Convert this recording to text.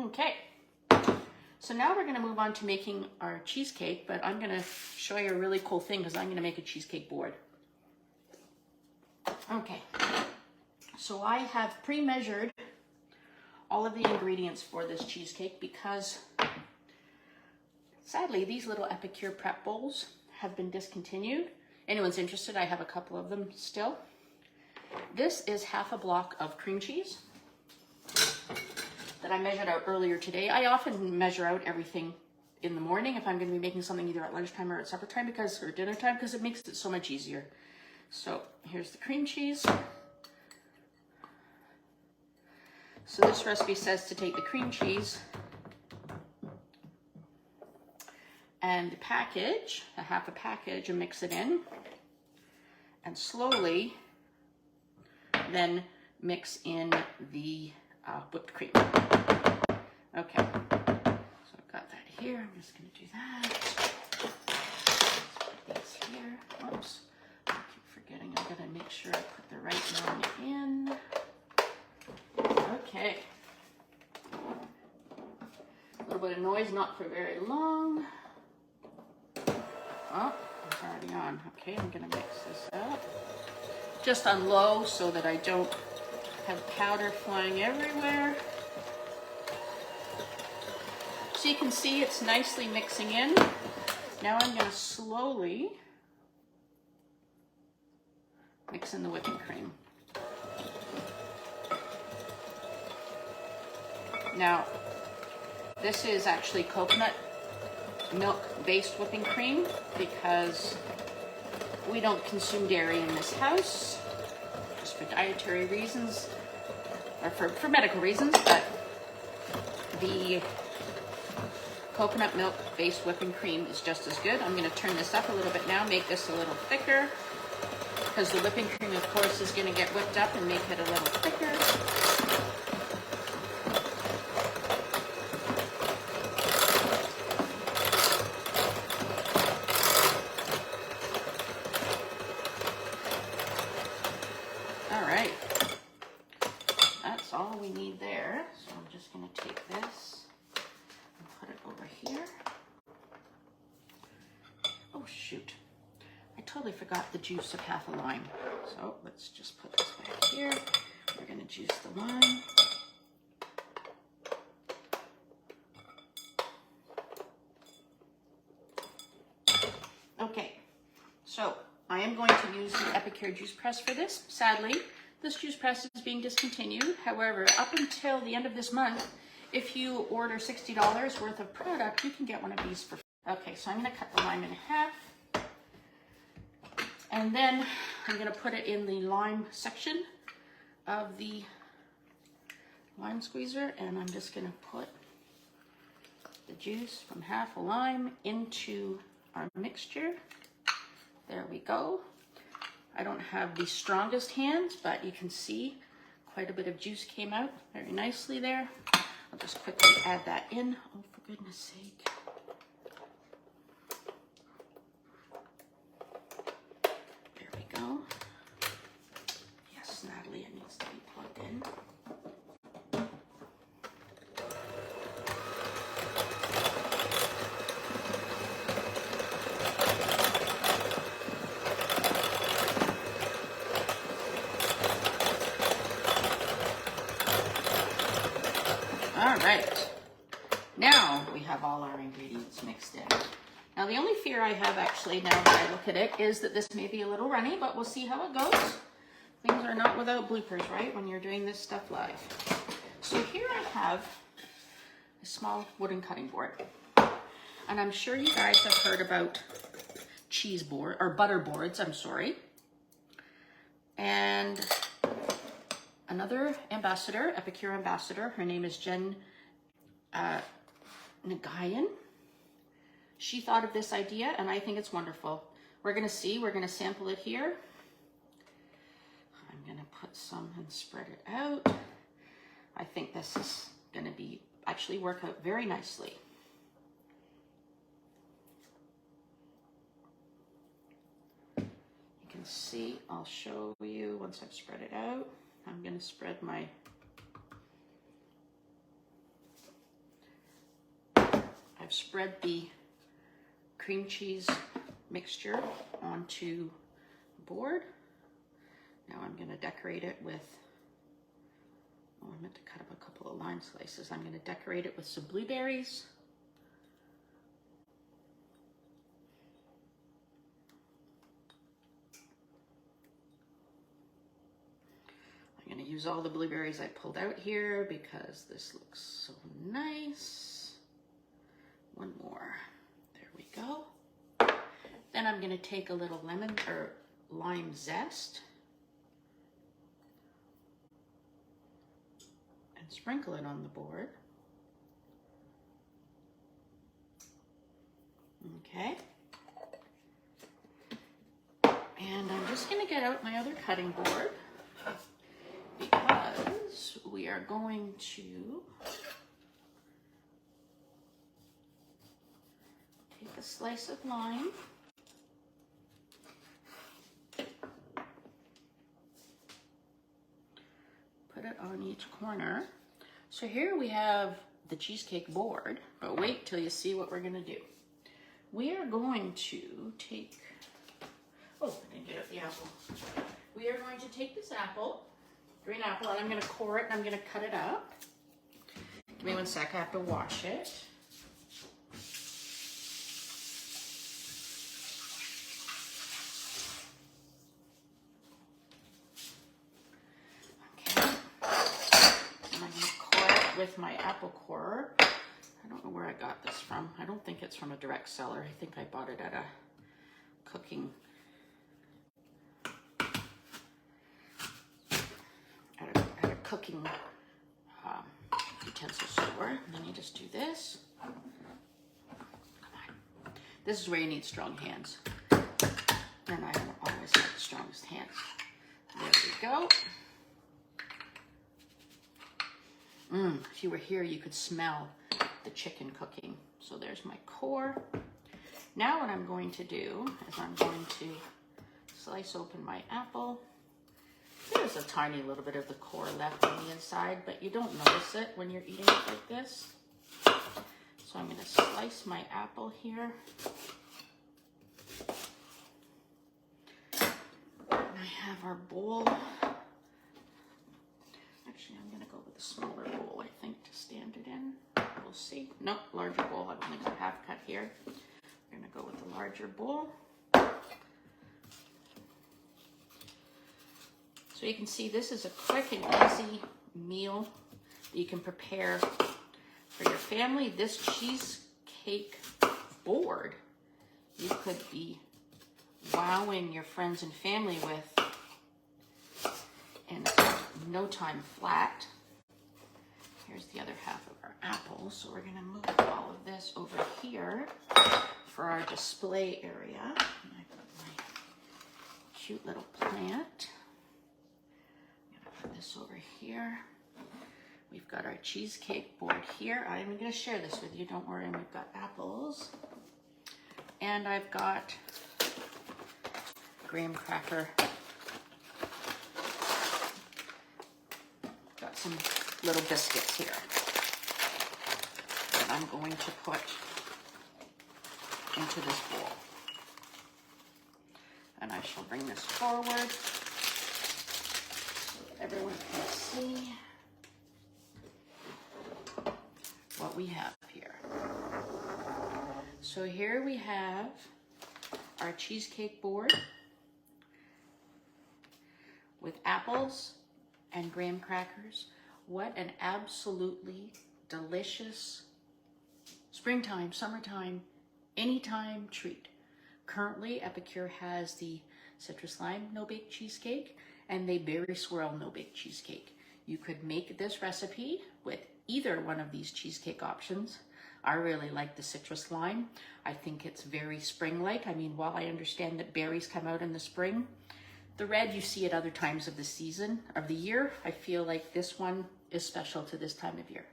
Okay, so now we're going to move on to making our cheesecake, but I'm going to show you a really cool thing because I'm going to make a cheesecake board. Okay, so I have pre-measured all of the ingredients for this cheesecake because sadly these little Epicure prep bowls have been discontinued. Anyone's interested, I have a couple of them still. This is half a block of cream cheese that I measured out earlier today. I often measure out everything in the morning if I'm going to be making something either at lunchtime or at supper time or dinner time, because it makes it so much easier. So here's the cream cheese. So this recipe says to take the cream cheese and package, half a package, and mix it in, and slowly then mix in the whipped cream. Okay, so I've got that here. I'm just going to do that. Put these here. Oops, I keep forgetting. I've got to make sure I put the right one in. Okay. A little bit of noise, not for very long. Oh, it's already on. Okay, I'm going to mix this up. Just on low so that I don't have powder flying everywhere. So you can see it's nicely mixing in. Now I'm going to slowly mix in the whipping cream. Now, this is actually coconut milk-based whipping cream because we don't consume dairy in this house, just for dietary reasons, or for medical reasons, but the coconut milk-based whipping cream is just as good. I'm going to turn this up a little bit now, make this a little thicker, because the whipping cream, of course, is going to get whipped up and make it a little thicker. All we need there. So I'm just going to take this and put it over here. Oh shoot, I totally forgot the juice of half a lime. So let's just put this back here. We're going to juice the lime. Okay, so I am going to use the Epicure juice press for this. Sadly, this juice press is being discontinued. However, up until the end of this month, if you order $60 worth of product, you can get one of these for free. Okay, so I'm going to cut the lime in half. And then I'm going to put it in the lime section of the lime squeezer. And I'm just going to put the juice from half a lime into our mixture. There we go. I don't have the strongest hands, but you can see quite a bit of juice came out very nicely there. I'll just quickly add that in. Oh, for goodness sake. There we go. Yes, Natalie, it needs to be plugged in. All right, now we have all our ingredients mixed in. Now the only fear I have actually now that I look at it is that this may be a little runny, but we'll see how it goes. Things are not without bloopers, right, when you're doing this stuff live. So here I have a small wooden cutting board. And I'm sure you guys have heard about cheese board, or butter boards, I'm sorry. And another ambassador, Epicure ambassador, her name is Jen Nagayan. She thought of this idea, and I think it's wonderful. We're going to see, we're going to sample it here. I'm going to put some and spread it out. I think this is going to be actually work out very nicely. You can see, I'll show you once I've spread it out. I'm going to spread my I've spread the cream cheese mixture onto the board. Now I'm going to decorate it with, oh, I meant to cut up a couple of lime slices. I'm going to decorate it with some blueberries. I'm going to use all the blueberries I pulled out here because this looks so nice. One more. There we go. Then I'm going to take a little lemon or lime zest and sprinkle it on the board. Okay. And I'm just going to get out my other cutting board because we are going to take a slice of lime, put it on each corner. So here we have the cheesecake board, but wait till you see what we're gonna do. We are going to take, oh, I didn't get out the apple. We are going to take this apple, green apple, and I'm gonna core it and I'm gonna cut it up. Give me 1 sec, I have to wash it. With my apple corer. I don't know where I got this from. I don't think it's from a direct seller. I think I bought it at a cooking, utensil store. And then you just do this. Come on. This is where you need strong hands. And I don't always have the strongest hands. There we go. If you were here, you could smell the chicken cooking. So there's my core. Now what I'm going to do is I'm going to slice open my apple. There's a tiny little bit of the core left on the inside, but you don't notice it when you're eating it like this. So I'm going to slice my apple here. And I have our bowl. Actually, I'm going to go with a smaller bowl, I think, to stand it in. We'll see. Nope, larger bowl. I'm going to go half cut here. We're going to go with the larger bowl. So you can see this is a quick and easy meal that you can prepare for your family. This cheesecake board you could be wowing your friends and family with in no time flat. Here's the other half of our apple. So we're going to move all of this over here for our display area. And I got my cute little plant. I'm going to put this over here. We've got our cheesecake board here. I'm going to share this with you. Don't worry. We've got apples. And I've got graham cracker. Got some little biscuits here that I'm going to put into this bowl. And I shall bring this forward so that everyone can see what we have here. So here we have our cheesecake board with apples and graham crackers. What an absolutely delicious springtime, summertime, anytime treat. Currently, Epicure has the citrus lime no-bake cheesecake and the berry swirl no-bake cheesecake. You could make this recipe with either one of these cheesecake options. I really like the citrus lime. I think it's very spring-like. I mean, while I understand that berries come out in the spring, the red you see at other times of the season, of the year. I feel like this one is special to this time of year.